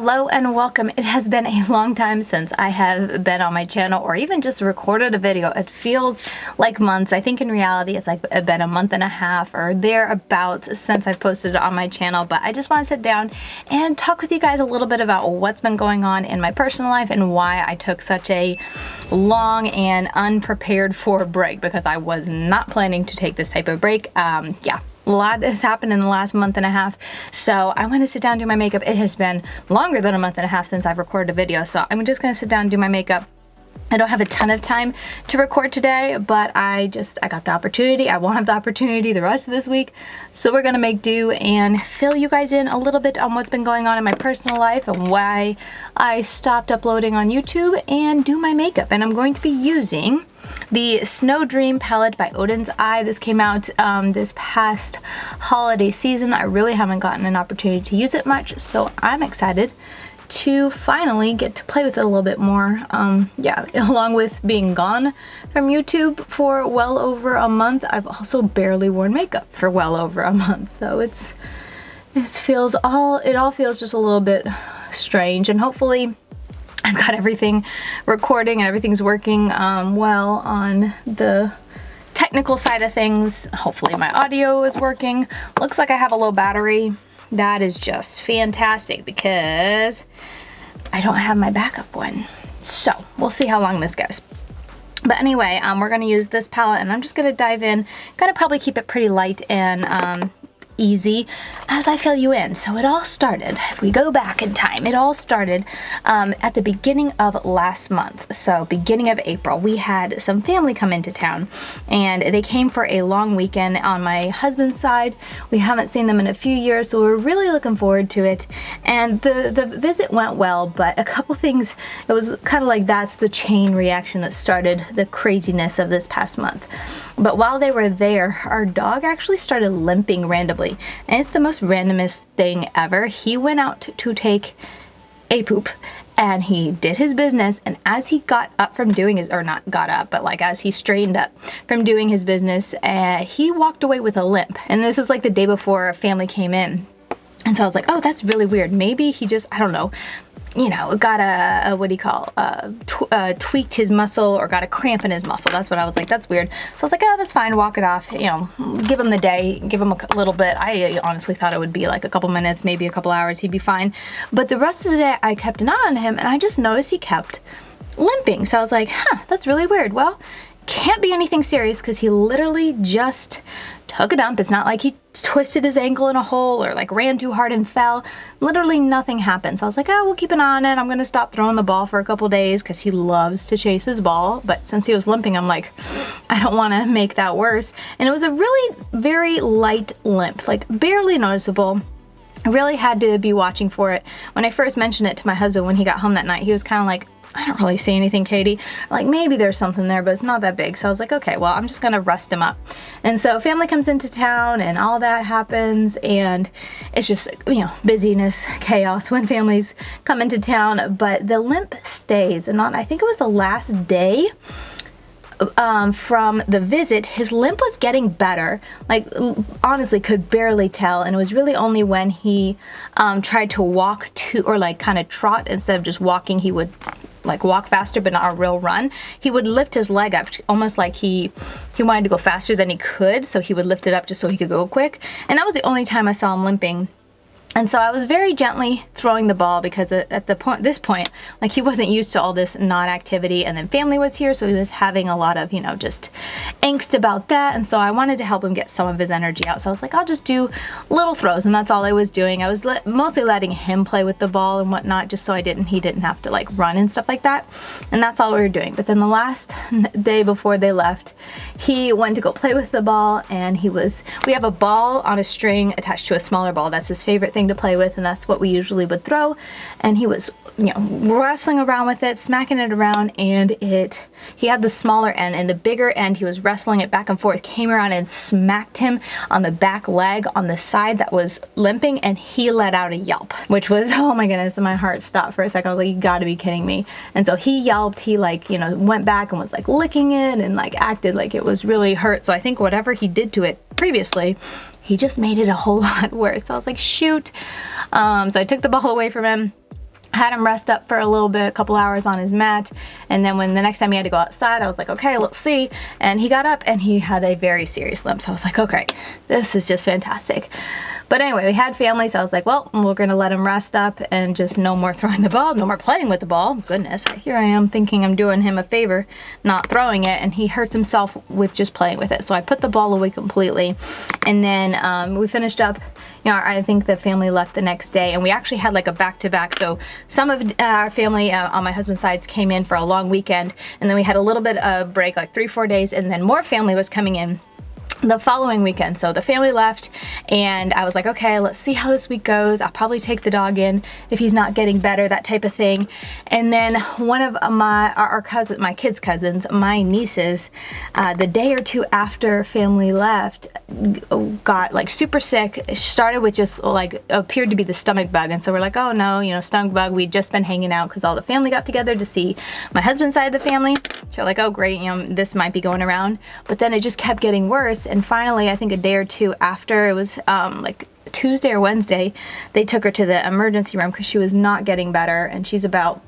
Hello and welcome. It has been a long time since I have been on my channel or even just recorded a video. It feels like months. I think in reality it's like been a month and a half or thereabouts since I've posted it on my channel, but I just want to sit down and talk with you guys a little bit about what's been going on in my personal life and why I took such a long and unprepared for break, because I was not planning to take this type of break. Yeah. A lot has happened in the last month and a half, so I want to sit down and do my makeup. It has been longer than a month and a half since I've recorded a video, so I'm just going to sit down and do my makeup. I don't have a ton of time to record today, but I got the opportunity. I won't have the opportunity the rest of this week, so we're gonna make do and fill you guys in a little bit on what's been going on in my personal life and why I stopped uploading on YouTube and do my makeup. And I'm going to be using the Snow Dream palette by Odin's Eye. This came out this past holiday season. I really haven't gotten an opportunity to use it much, so I'm excited to finally get to play with it a little bit more. Yeah, along with being gone from YouTube for well over a month, I've also barely worn makeup for well over a month, so it all feels just a little bit strange, and hopefully I've got everything recording and everything's working well on the technical side of things. Hopefully my audio is working. Looks like I have a low battery. That is just fantastic because I don't have my backup one. So we'll see how long this goes. But anyway, we're gonna use this palette and I'm just gonna dive in. Gonna probably keep it pretty light and easy as I fill you in. So it all started, if we go back in time, it all started at the beginning of last month. So beginning of April, we had some family come into town and they came for a long weekend on my husband's side. We haven't seen them in a few years, so we're really looking forward to it. And the visit went well, but a couple things, it was kind of like that's the chain reaction that started the craziness of this past month. But while they were there, our dog actually started limping randomly. And it's the most randomest thing ever. He went out to take a poop and he did his business, and as he got up from doing his, or not got up, but like as he straightened up from doing his business, he walked away with a limp. And this was like the day before a family came in. And so I was like, oh, that's really weird. Maybe he just, I don't know, you know, got a what do you call, tweaked his muscle or got a cramp in his muscle. That's what I was like, that's weird. So I was like, oh, that's fine, walk it off, you know, give him the day, give him a little bit. I honestly thought it would be like a couple minutes, maybe a couple hours, he'd be fine. But the rest of the day I kept an eye on him and I just noticed he kept limping. So I was like, huh, that's really weird. Well, can't be anything serious because he literally just took a dump. It's not like he twisted his ankle in a hole or like ran too hard and fell. Literally nothing happened. So I was like, oh, we'll keep an eye on it. I'm gonna stop throwing the ball for a couple days because he loves to chase his ball. But since he was limping, I'm like, I don't want to make that worse. And it was a really very light limp, like barely noticeable. I really had to be watching for it. When I first mentioned it to my husband when he got home that night, he was kind of like, I don't really see anything, Katie. Like, maybe there's something there, but it's not that big. So I was like, okay, well, I'm just gonna rest him up. And so family comes into town and all that happens, and it's just, you know, busyness, chaos when families come into town. But the limp stays, and I think it was the last day from the visit, his limp was getting better. Like, honestly, could barely tell. And it was really only when he tried to walk or like kind of trot instead of just walking. He would like walk faster, but not a real run. He would lift his leg up, almost like he wanted to go faster than he could, so he would lift it up just so he could go quick. And that was the only time I saw him limping. And so I was very gently throwing the ball because at this point, like, he wasn't used to all this non-activity, and then family was here, so he was having a lot of, you know, just angst about that. And so I wanted to help him get some of his energy out. So I was like, I'll just do little throws, and that's all I was doing. I was mostly letting him play with the ball and whatnot, just so he didn't have to like run and stuff like that. And that's all we were doing. But then the last day before they left, he went to go play with the ball, and we have a ball on a string attached to a smaller ball. That's his favorite thing to play with, and that's what we usually would throw. And he was, you know, wrestling around with it, smacking it around, and he had the smaller end, and the bigger end, he was wrestling it back and forth, came around and smacked him on the back leg on the side that was limping, and he let out a yelp, which was, oh my goodness, and my heart stopped for a second. I was like, you gotta be kidding me. And so he yelped, he like, you know, went back and was like licking it and like acted like it was really hurt. So I think whatever he did to it previously, he just made it a whole lot worse. So I was like, shoot. So I took the ball away from him. had him rest up for a little bit, a couple hours on his mat, and then when the next time he had to go outside, I was like, okay, let's see. And he got up and he had a very serious limp. So I was like, okay, this is just fantastic. But anyway, we had family, so I was like, well, we're gonna let him rest up and just no more throwing the ball, no more playing with the ball. Goodness, here I am thinking I'm doing him a favor, not throwing it, and he hurts himself with just playing with it. So I put the ball away completely, and then we finished up. You know, I think the family left the next day, and we actually had like a back-to-back. So some of our family on my husband's side came in for a long weekend, and then we had a little bit of break, like 3-4 days, and then more family was coming in the following weekend. So the family left, and I was like, okay, let's see how this week goes. I'll probably take the dog in if he's not getting better, that type of thing. And then one of my kids' cousins, my nieces, the day or two after family left, got like super sick. She started with just like appeared to be the stomach bug, and so we're like, oh no, you know, stomach bug. We'd just been hanging out because all the family got together to see my husband's side of the family. So we're like, oh great, you know, this might be going around. But then it just kept getting worse, and finally, I think a day or two after, it was like Tuesday or Wednesday, they took her to the emergency room because she was not getting better, and she's about,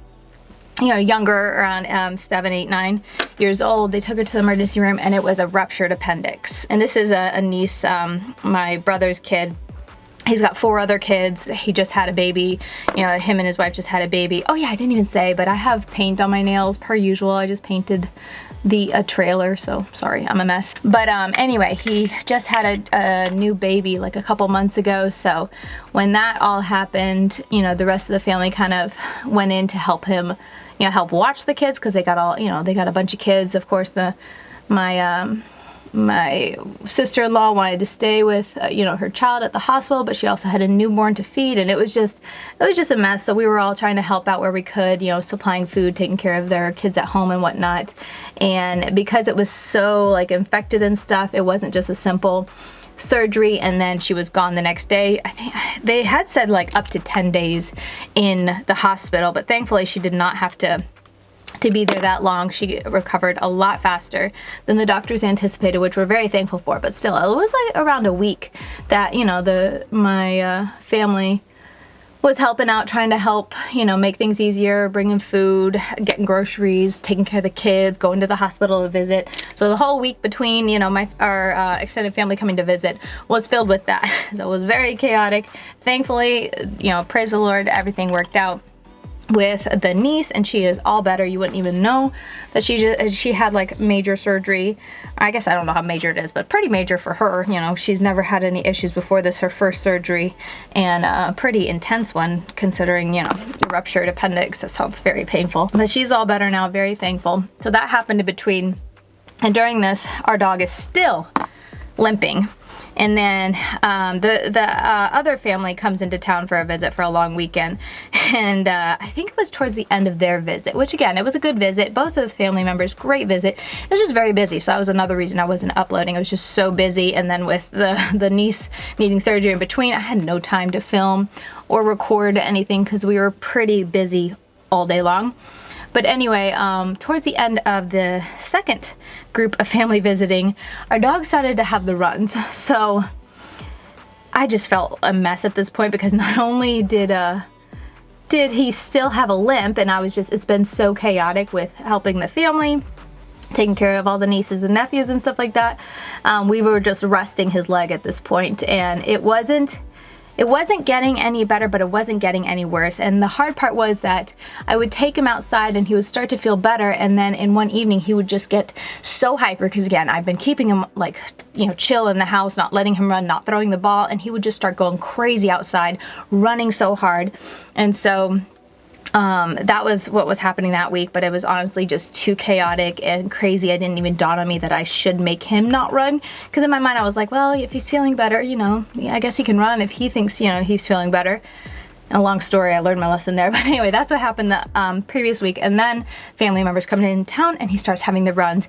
you know, younger, around 7, 8, 9 years old. They took her to the emergency room, and it was a ruptured appendix. And this is a niece, my brother's kid. He's got 4 other kids. He just had a baby. You know, him and his wife just had a baby. Oh yeah, I didn't even say, but I have paint on my nails per usual. I just painted the trailer, so sorry, I'm a mess. But anyway, he just had a new baby like a couple months ago. So when that all happened, you know, the rest of the family kind of went in to help him, you know, help watch the kids, because they got all, you know, they got a bunch of kids. Of course, my sister-in-law wanted to stay with you know, her child at the hospital, but she also had a newborn to feed, and it was just a mess. So we were all trying to help out where we could, you know, supplying food, taking care of their kids at home and whatnot. And because it was so like infected and stuff, it wasn't just a simple surgery and then she was gone the next day. I think they had said like up to 10 days in the hospital, but thankfully she did not have to be there that long. She recovered a lot faster than the doctors anticipated, which we're very thankful for. But still, it was like around a week that, you know, my family was helping out, trying to help, you know, make things easier, bringing food, getting groceries, taking care of the kids, going to the hospital to visit. So the whole week between, you know, our extended family coming to visit was filled with that. So it was very chaotic. Thankfully, you know, praise the Lord, everything worked out with the niece, and she is all better. You wouldn't even know that she had like major surgery. I guess I don't know how major it is, but pretty major for her. You know, she's never had any issues before this, her first surgery, and a pretty intense one considering, you know, the ruptured appendix. That sounds very painful, but she's all better now, very thankful. So that happened in between, and during this, our dog is still limping. And then the other family comes into town for a visit for a long weekend, and I think it was towards the end of their visit, which again, it was a good visit. Both of the family members, great visit. It was just very busy, so that was another reason I wasn't uploading. I was just so busy, and then with the niece needing surgery in between, I had no time to film or record anything because we were pretty busy all day long. But anyway, towards the end of the second group of family visiting, our dog started to have the runs. So I just felt a mess at this point, because not only did he still have a limp, and it's been so chaotic with helping the family, taking care of all the nieces and nephews and stuff like that. We were just resting his leg at this point, and it wasn't getting any better, but it wasn't getting any worse. And the hard part was that I would take him outside and he would start to feel better, and then in one evening he would just get so hyper, because again, I've been keeping him like, you know, chill in the house, not letting him run, not throwing the ball, and he would just start going crazy outside, running so hard. And so that was what was happening that week, but it was honestly just too chaotic and crazy. It didn't even dawn on me that I should make him not run, because in my mind I was like, well, if he's feeling better, you know, I guess he can run if he thinks, you know, he's feeling better. A long story, I learned my lesson there, but anyway, that's what happened the previous week. And then family members come in town and he starts having the runs.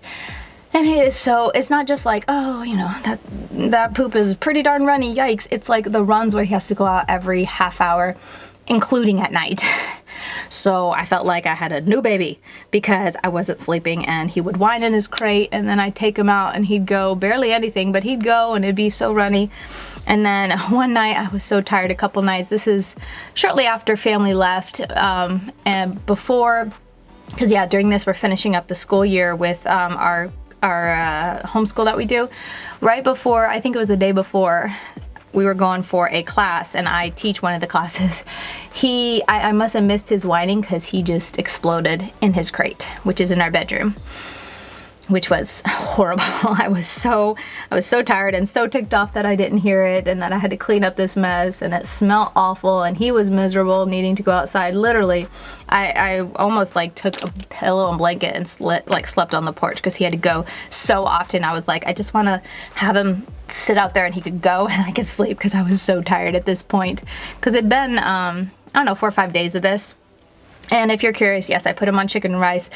And it's not just like, oh, you know, that poop is pretty darn runny, yikes. It's like the runs where he has to go out every half hour, including at night. So I felt like I had a new baby because I wasn't sleeping, and he would whine in his crate, and then I'd take him out and he'd go barely anything, but he'd go and it'd be so runny. And then one night I was so tired, a couple nights, this is shortly after family left, and before, because yeah, during this we're finishing up the school year with our homeschool that we do. Right before, I think it was the day before, we were going for a class, and I teach one of the classes. I must have missed his whining because he just exploded in his crate, which is in our bedroom, which was horrible. I was so tired and so ticked off that I didn't hear it, and that I had to clean up this mess, and it smelled awful, and he was miserable needing to go outside. Literally, I almost like took a pillow and blanket and slept on the porch because he had to go so often. I was like, I just want to have him sit out there and he could go and I could sleep because I was so tired at this point. Because it'd been, I don't know, 4 or 5 days of this. And if you're curious, yes, I put him on chicken and rice.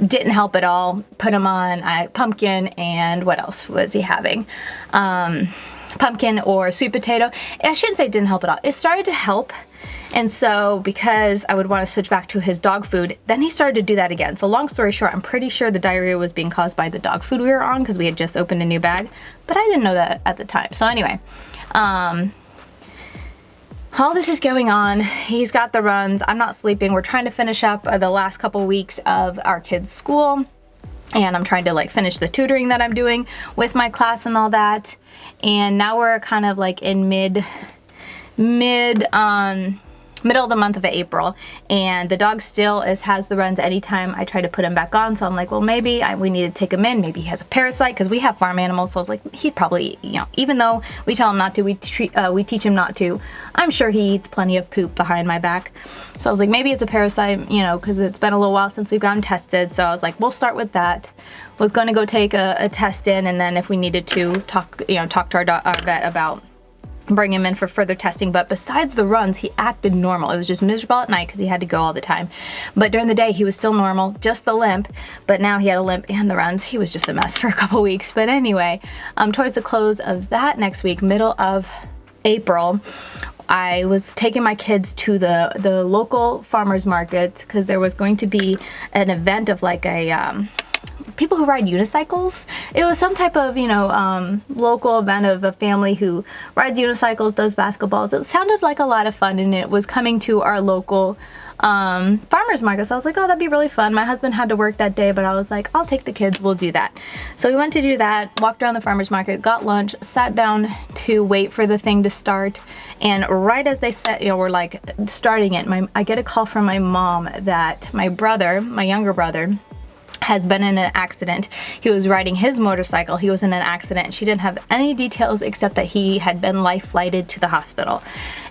Didn't help at all. Put him on pumpkin, and what else was he having? Pumpkin or sweet potato. I shouldn't say it didn't help at all. It started to help. And so because I would want to switch back to his dog food, then he started to do that again. So long story short, I'm pretty sure the diarrhea was being caused by the dog food we were on because we had just opened a new bag, but I didn't know that at the time. So anyway, all this is going on. He's got the runs. I'm not sleeping. We're trying to finish up the last couple weeks of our kids' school, and I'm trying to like finish the tutoring that I'm doing with my class and all that. And now we're kind of like in middle of the month of April, and the dog still has the runs anytime I try to put him back on. So I'm like, well, maybe we need to take him in. Maybe he has a parasite, because we have farm animals. So I was like, he'd probably, you know, even though we tell him not to, we teach him not to, I'm sure he eats plenty of poop behind my back. So I was like, maybe it's a parasite, you know, because it's been a little while since we've gotten tested. So I was like, we'll start with that. Was going to go take a test in, and then if we needed to talk to our vet about bring him in for further testing. But besides the runs, he acted normal. It was just miserable at night because he had to go all the time, but during the day he was still normal, just the limp. But now he had a limp and the runs. He was just a mess for a couple weeks. But anyway, towards the close of that next week, middle of April, I was taking my kids to the local farmers market because there was going to be an event of like a people who ride unicycles. It was some type of, you know, local event of a family who rides unicycles, does basketballs. It sounded like a lot of fun, and it was coming to our local farmers market. So I was like, oh, that'd be really fun. My husband had to work that day, but I was like, I'll take the kids, we'll do that. So we went to do that, walked around the farmers market, got lunch, sat down to wait for the thing to start. And right as they said, you know, we're like starting it, I get a call from my mom that my brother, my younger brother, has been in an accident. He was riding his motorcycle. He was in an accident. She didn't have any details except that he had been life flighted to the hospital.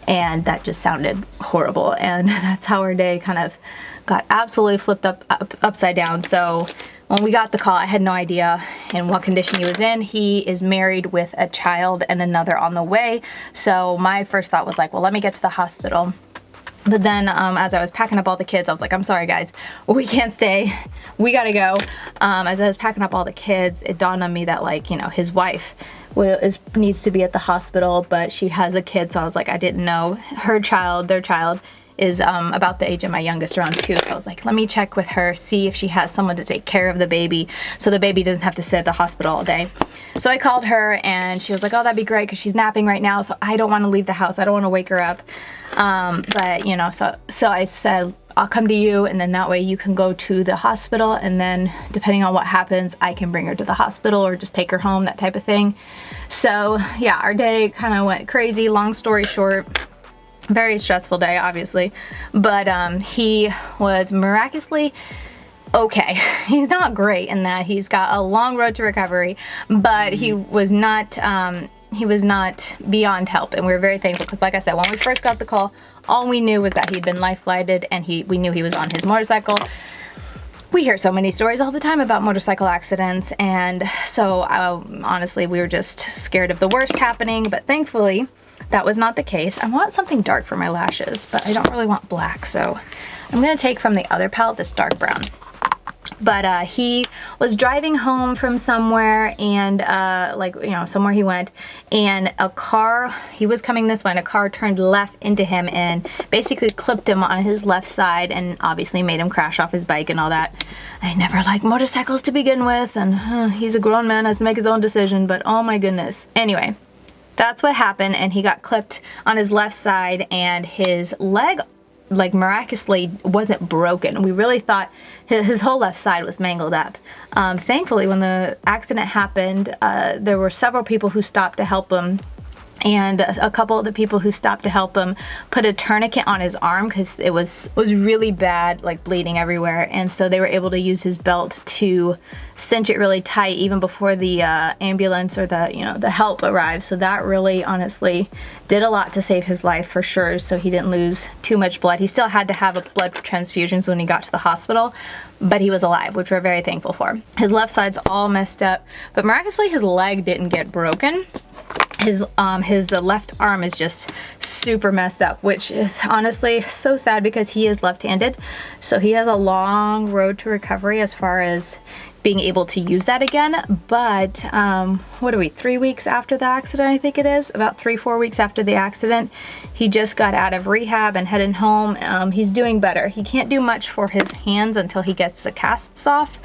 And that just sounded horrible. And that's how our day kind of got absolutely flipped upside down. So when we got the call, I had no idea in what condition he was in. He is married with a child and another on the way. So my first thought was like, well, let me get to the hospital. But then as I was packing up all the kids, I was like, I'm sorry guys, we can't stay, we gotta go. As I was packing up all the kids, it dawned on me that, like, you know, his wife needs to be at the hospital, but she has a kid. So I was like, I didn't know. Their child is about the age of my youngest, around 2. So I was like, let me check with her, see if she has someone to take care of the baby so the baby doesn't have to sit at the hospital all day. So I called her, and she was like, oh, that'd be great because she's napping right now, so I don't want to leave the house. I don't want to wake her up. But you know, so I said, I'll come to you, and then that way you can go to the hospital, and then depending on what happens, I can bring her to the hospital or just take her home, that type of thing. So yeah, our day kind of went crazy. Long story short, very stressful day, obviously, but he was miraculously okay. He's not great in that he's got a long road to recovery, but he was not beyond help, and we were very thankful because, like I said, when we first got the call, all we knew was that he'd been life flighted, and we knew he was on his motorcycle. We hear so many stories all the time about motorcycle accidents, and so honestly, we were just scared of the worst happening, but thankfully that was not the case. I want something dark for my lashes, but I don't really want black, so I'm gonna take from the other palette this dark brown. But he was driving home from somewhere, and like, you know, somewhere he went, and a car, he was coming this way, and a car turned left into him and basically clipped him on his left side and obviously made him crash off his bike and all that. I never liked motorcycles to begin with, and he's a grown man, has to make his own decision, but oh my goodness. Anyway, that's what happened, and he got clipped on his left side, and his leg, like, miraculously wasn't broken. We really thought his whole left side was mangled up. Thankfully, when the accident happened, there were several people who stopped to help him, and a couple of the people who stopped to help him put a tourniquet on his arm because it was really bad, like bleeding everywhere, and so they were able to use his belt to cinch it really tight even before the ambulance or the, you know, the help arrived. So that really honestly did a lot to save his life for sure, so he didn't lose too much blood. He still had to have blood transfusions when he got to the hospital, but he was alive, which we're very thankful for. His left side's all messed up, but miraculously his leg didn't get broken. His left arm is just super messed up, which is honestly so sad because he is left-handed, so he has a long road to recovery as far as being able to use that again. But what are we, 3 weeks after the accident, I think it is, about 3-4 weeks after the accident, he just got out of rehab and headed home. He's doing better. He can't do much for his hands until he gets the casts off,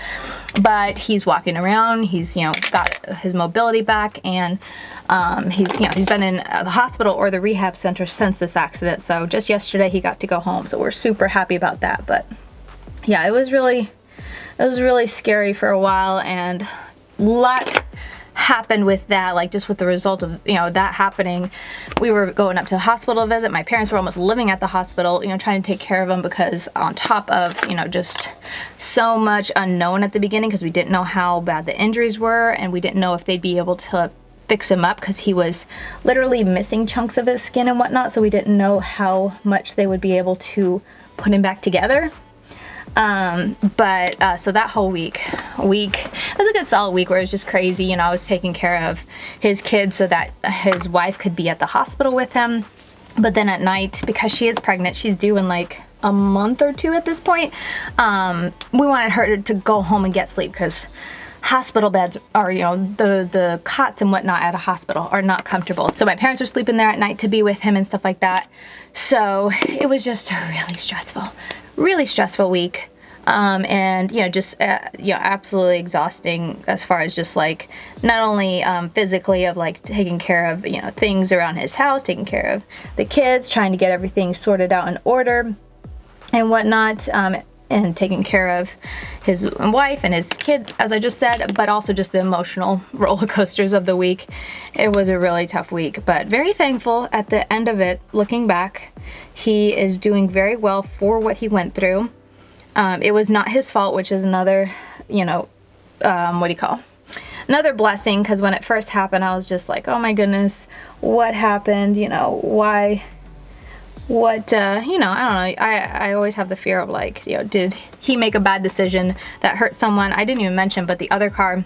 but he's walking around, he's, you know, got his mobility back, and he's been in the hospital or the rehab center since this accident. So just yesterday he got to go home, so we're super happy about that. But yeah, it was really scary for a while, and lots happened with that, like just with the result of, you know, that happening. We were going up to the hospital to visit. My parents were almost living at the hospital, you know, trying to take care of him, because on top of, you know, just so much unknown at the beginning, because we didn't know how bad the injuries were, and we didn't know if they'd be able to fix him up, because he was literally missing chunks of his skin and whatnot, so we didn't know how much they would be able to put him back together. So that whole week, it was a good solid week where it was just crazy. You know, I was taking care of his kids so that his wife could be at the hospital with him. But then at night, because she is pregnant, she's due in like a month or two at this point, we wanted her to go home and get sleep, because hospital beds are, you know, the cots and whatnot at a hospital are not comfortable. So my parents were sleeping there at night to be with him and stuff like that. So it was just a really stressful week. And, you know, just, you know, absolutely exhausting as far as just like, not only physically of like taking care of, you know, things around his house, taking care of the kids, trying to get everything sorted out in order and whatnot, and taking care of his wife and his kid, as I just said, but also just the emotional roller coasters of the week. It was a really tough week, but very thankful at the end of it. Looking back, he is doing very well for what he went through. It was not his fault, which is another, you know, another blessing, because when it first happened, I was just like, oh my goodness, what happened? You know, why? What, you know, I don't know. I always have the fear of like, you know, did he make a bad decision that hurt someone? I didn't even mention, but the other car,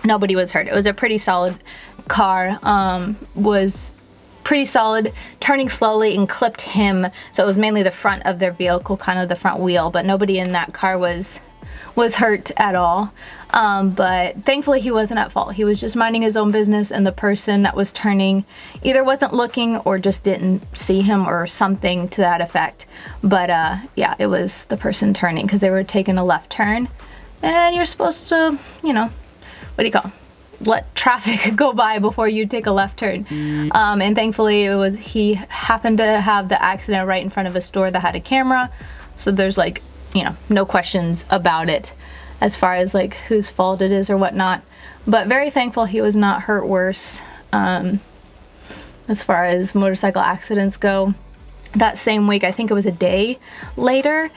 nobody was hurt. It was a pretty solid car, was pretty solid, turning slowly, and clipped him. So it was mainly the front of their vehicle, kind of the front wheel, but nobody in that car was hurt at all. But thankfully he wasn't at fault. He was just minding his own business, and the person that was turning either wasn't looking or just didn't see him or something to that effect. But yeah, it was the person turning, because they were taking a left turn, and you're supposed to, you know, what do you call it? Let traffic go by before you take a left turn. And thankfully he happened to have the accident right in front of a store that had a camera, so there's like, you know, no questions about it as far as like whose fault it is or whatnot. But very thankful he was not hurt worse as far as motorcycle accidents go. That same week, I think it was a day later,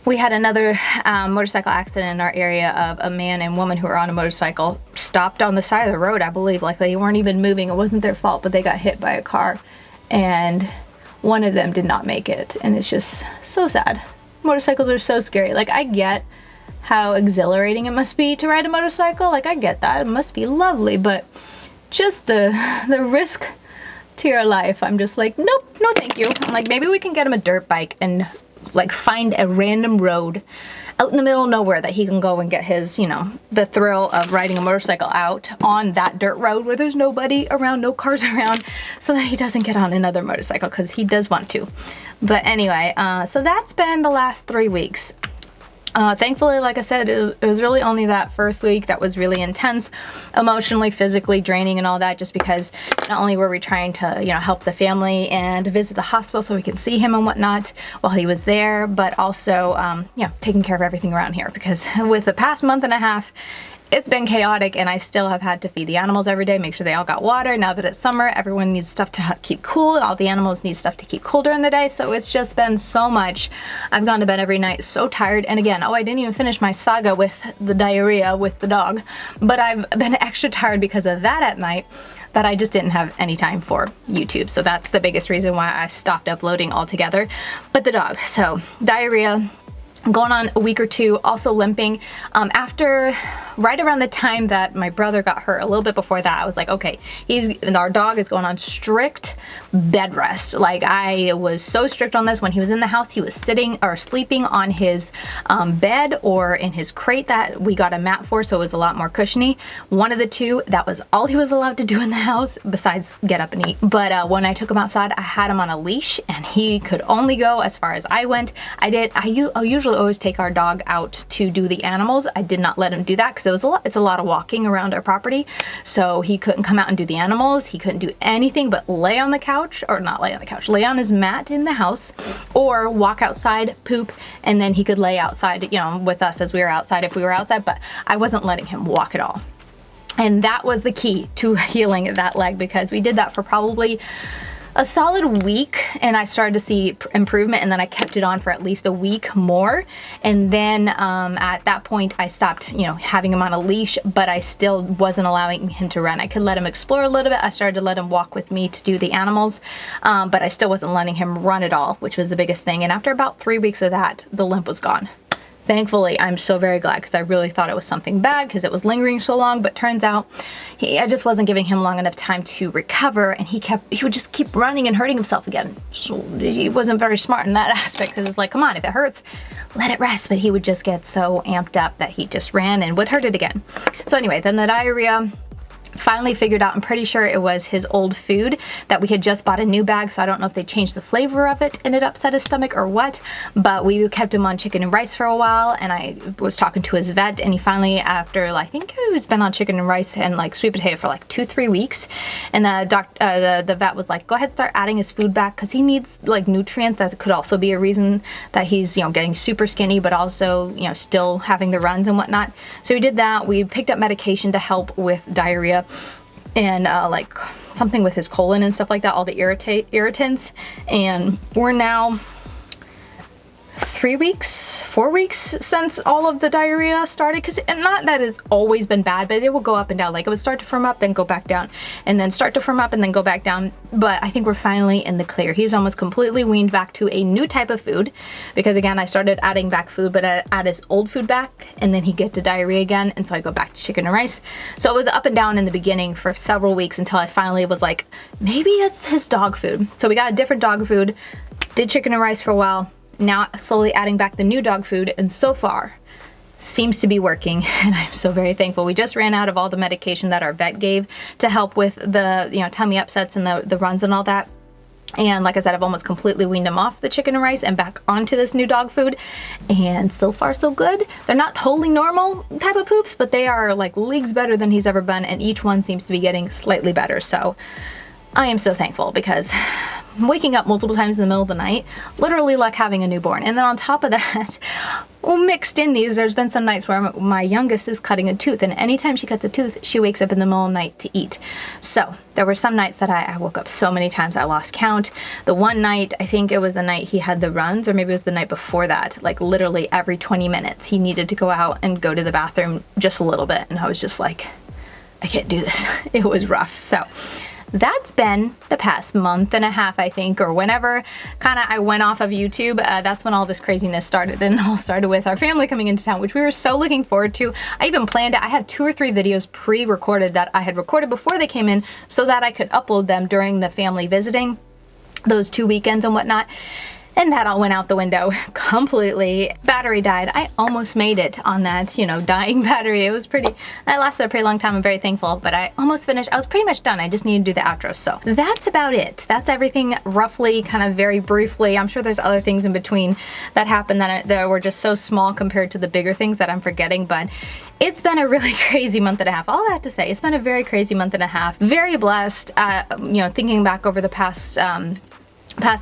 we had another motorcycle accident in our area of a man and woman who were on a motorcycle, stopped on the side of the road, I believe, like they weren't even moving. It wasn't their fault, but they got hit by a car, and one of them did not make it, and it's just so sad. Motorcycles are so scary. Like, I get how exhilarating it must be to ride a motorcycle. Like, I get that. It must be lovely, but just the risk to your life, I'm just like, nope, no thank you. I'm like, maybe we can get him a dirt bike and like find a random road out in the middle of nowhere that he can go and get his, you know, the thrill of riding a motorcycle out on that dirt road where there's nobody around, no cars around, so that he doesn't get on another motorcycle, because he does want to. But anyway, so that's been the last 3 weeks. Thankfully, like I said, it was really only that first week that was really intense, emotionally, physically draining and all that, just because not only were we trying to, you know, help the family and visit the hospital so we can see him and whatnot while he was there, but also, you know, taking care of everything around here, because with the past month and a half, it's been chaotic, and I still have had to feed the animals every day, make sure they all got water. Now that it's summer, everyone needs stuff to keep cool, and all the animals need stuff to keep cool during the day, so it's just been so much. I've gone to bed every night so tired, and again, oh, I didn't even finish my saga with the diarrhea with the dog, but I've been extra tired because of that at night, that I just didn't have any time for YouTube. So that's the biggest reason why I stopped uploading altogether. But the dog, so diarrhea, going on a week or two, also limping. After, right around the time that my brother got hurt, a little bit before that, I was like, okay, our dog is going on strict bed rest. Like, I was so strict on this. When he was in the house, he was sitting or sleeping on his bed or in his crate that we got a mat for, so it was a lot more cushiony. One of the two, that was all he was allowed to do in the house besides get up and eat. But when I took him outside, I had him on a leash, and he could only go as far as I went. I usually always take our dog out to do the animals. I did not let him do that because it's a lot of walking around our property, so he couldn't come out and do the animals. He couldn't do anything but lay on the couch, or not lay on the couch, lay on his mat in the house, or walk outside, poop, and then he could lay outside, you know, with us as we were outside if we were outside. But I wasn't letting him walk at all, and that was the key to healing that leg, because we did that for probably a solid week, and I started to see improvement, and then I kept it on for at least a week more, and then at that point I stopped, you know, having him on a leash, but I still wasn't allowing him to run. I could let him explore a little bit. I started to let him walk with me to do the animals, but I still wasn't letting him run at all, which was the biggest thing. And after about 3 weeks of that, the limp was gone. Thankfully, I'm so very glad, because I really thought it was something bad because it was lingering so long, but turns out I just wasn't giving him long enough time to recover, and he would just keep running and hurting himself again. So he wasn't very smart in that aspect, because it's like, come on, if it hurts, let it rest. But he would just get so amped up that he just ran and would hurt it again. So anyway, then the diarrhea, finally figured out, I'm pretty sure it was his old food that we had just bought a new bag, so I don't know if they changed the flavor of it and it upset his stomach or what, but we kept him on chicken and rice for a while, and I was talking to his vet, and he finally, after, I think he's been on chicken and rice and like sweet potato for like 2-3 weeks, and the vet was like, go ahead, start adding his food back, because he needs like nutrients. That could also be a reason that he's, you know, getting super skinny, but also, you know, still having the runs and whatnot. So we did that. We picked up medication to help with diarrhea, and like something with his colon and stuff like that, all the irritants, and we're now 4 weeks since all of the diarrhea started, because not that it's always been bad, but it will go up and down. Like, it would start to firm up, then go back down, and then start to firm up and then go back down. But I think we're finally in the clear. He's almost completely weaned back to a new type of food, because again, I started adding back food, but I add his old food back, and then he gets to diarrhea again, and so I go back to chicken and rice. So it was up and down in the beginning for several weeks, until I finally was like, maybe it's his dog food. So we got a different dog food, did chicken and rice for a while, now slowly adding back the new dog food, and so far seems to be working, and I'm so very thankful. We just ran out of all the medication that our vet gave to help with the, you know, tummy upsets and the runs and all that. And like I said, I've almost completely weaned him off the chicken and rice and back onto this new dog food, and so far so good. They're not totally normal type of poops, but they are like leagues better than he's ever been, and each one seems to be getting slightly better. So I am so thankful, because waking up multiple times in the middle of the night, literally like having a newborn. And then on top of that, mixed in these, there's been some nights where my youngest is cutting a tooth, and anytime she cuts a tooth, she wakes up in the middle of the night to eat. So there were some nights that I woke up so many times I lost count. The one night, I think it was the night he had the runs, or maybe it was the night before that, like literally every 20 minutes he needed to go out and go to the bathroom just a little bit, and I was just like, I can't do this. It was rough. So that's been the past month and a half, I think, or whenever kind of I went off of YouTube. That's when all this craziness started, and it all started with our family coming into town, which we were so looking forward to. I even planned it. I had 2 or 3 videos pre-recorded that I had recorded before they came in, so that I could upload them during the family visiting, those 2 weekends and whatnot. And that all went out the window completely. Battery died. I almost made it on that, you know, dying battery. It was that lasted a pretty long time. I'm very thankful, but I almost finished. I was pretty much done. I just needed to do the outro. So that's about it. That's everything roughly, kind of very briefly. I'm sure there's other things in between that happened that were just so small compared to the bigger things that I'm forgetting, but it's been a really crazy month and a half. All I have to say, it's been a very crazy month and a half. Very blessed, you know, thinking back over the past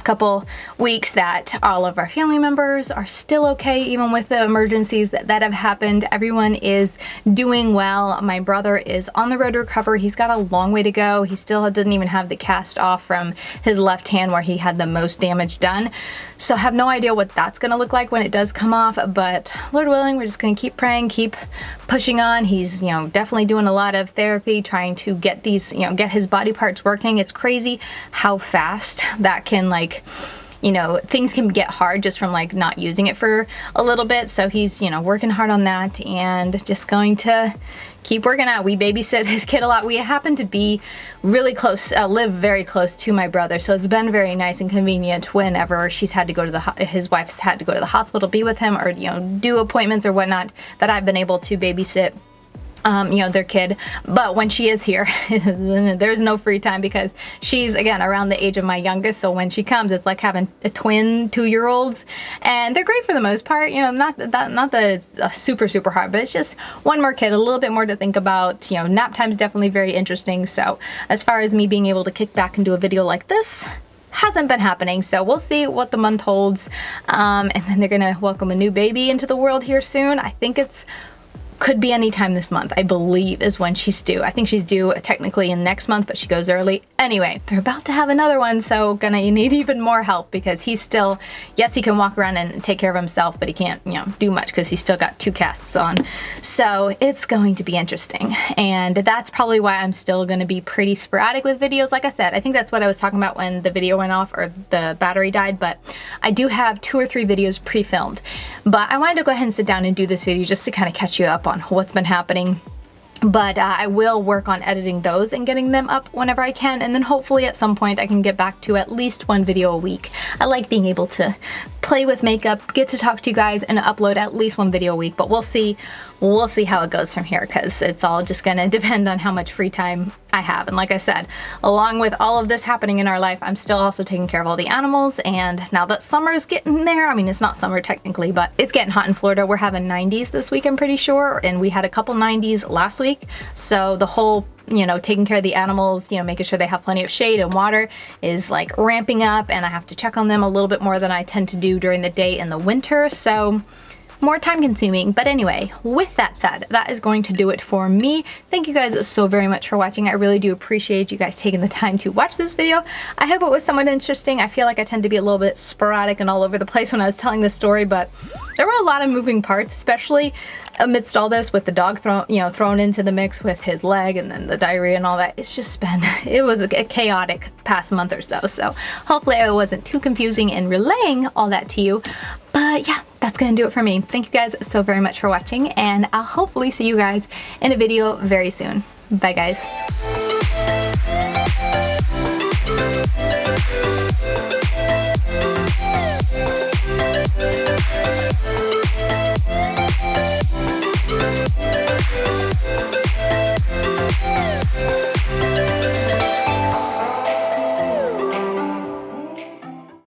couple weeks that all of our family members are still okay, even with the emergencies that have happened. Everyone is doing well. My brother is on the road to recover. He's got a long way to go. He still doesn't even have the cast off from his left hand where he had the most damage done. So I have no idea what that's gonna look like when it does come off, but Lord willing, we're just gonna keep praying, keep pushing on. He's, you know, definitely doing a lot of therapy, trying to get these, you know, get his body parts working. It's crazy how fast that can, like, you know, things can get hard just from like not using it for a little bit. So he's, you know, working hard on that and just going to keep working out. We babysit his kid a lot. We happen to be really close, live very close to my brother, so it's been very nice and convenient whenever she's had to go to his wife's had to go to the hospital to be with him, or, you know, do appointments or whatnot, that I've been able to babysit you know, their kid. But when she is here, there's no free time because she's, again, around the age of my youngest, so when she comes, it's like having a twin 2-year-olds, and they're great for the most part. You know, not that it's super hard, but it's just one more kid, a little bit more to think about. You know, nap time's definitely very interesting. So as far as me being able to kick back and do a video like this, hasn't been happening. So we'll see what the month holds, and then they're gonna welcome a new baby into the world here soon. I think could be any time this month, I believe, is when she's due. I think she's due technically in next month, but she goes early. Anyway, they're about to have another one, so you need even more help because he's still, yes, he can walk around and take care of himself, but he can't, you know, do much because he's still got 2 casts on. So it's going to be interesting, and that's probably why I'm still going to be pretty sporadic with videos. Like I said, I think that's what I was talking about when the video went off or the battery died, but I do have 2 or 3 videos pre-filmed. But I wanted to go ahead and sit down and do this video just to kind of catch you up on what's been happening. But I will work on editing those and getting them up whenever I can, and then hopefully at some point I can get back to at least 1 video a week. I like being able to play with makeup, get to talk to you guys, and upload at least 1 video a week, but we'll see how it goes from here, because it's all just gonna depend on how much free time I have. And like I said, along with all of this happening in our life, I'm still also taking care of all the animals, and now that summer's getting there, I mean, it's not summer technically, but it's getting hot in Florida. We're having 90s this week, I'm pretty sure, and we had a couple 90s last week, so the whole, you know, taking care of the animals, you know, making sure they have plenty of shade and water is like ramping up, and I have to check on them a little bit more than I tend to do during the day in the winter, so more time consuming. But anyway, with that said, that is going to do it for me. Thank you guys so very much for watching. I really do appreciate you guys taking the time to watch this video. I hope it was somewhat interesting. I feel like I tend to be a little bit sporadic and all over the place when I was telling this story, but there were a lot of moving parts, especially amidst all this with the dog thrown into the mix with his leg, and then the diarrhea and all that. It's just been, it was a chaotic past month or so. So hopefully I wasn't too confusing in relaying all that to you. But yeah, that's gonna do it for me. Thank you guys so very much for watching, and I'll hopefully see you guys in a video very soon. Bye guys.